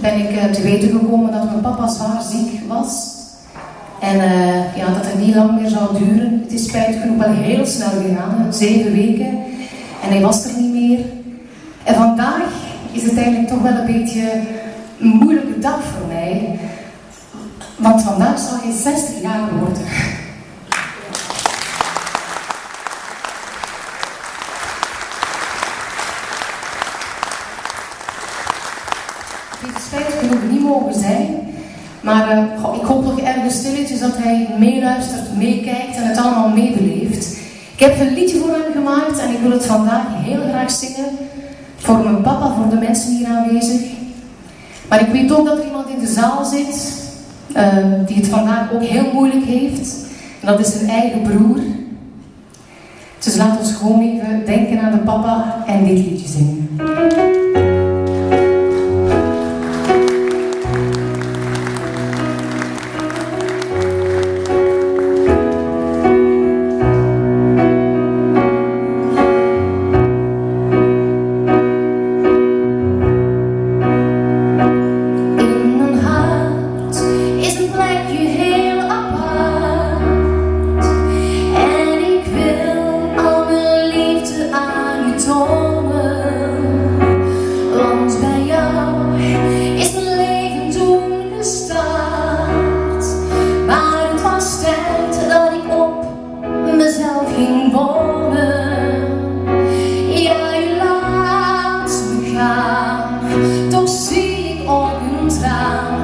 ben ik te weten gekomen dat mijn papa zwaar ziek was. En dat het niet lang meer zou duren. Het is spijtig genoeg wel heel snel gegaan, 7 weken. En hij was er niet meer. En vandaag is het eigenlijk toch wel een beetje een moeilijke dag voor mij. Want vandaag zal hij 60 jaar worden. Het heeft spijtig genoeg niet mogen zijn. Maar ik hoop nog ergens stilletjes dat hij meeluistert, meekijkt en het allemaal meebeleeft. Ik heb een liedje voor hem gemaakt en ik wil het vandaag heel graag zingen. Voor mijn papa, voor de mensen hier aanwezig. Maar ik weet ook dat er iemand in de zaal zit die het vandaag ook heel moeilijk heeft. En dat is zijn eigen broer. Dus laat ons gewoon even denken aan de papa en dit liedje zingen. Toch zie ik ook een traan.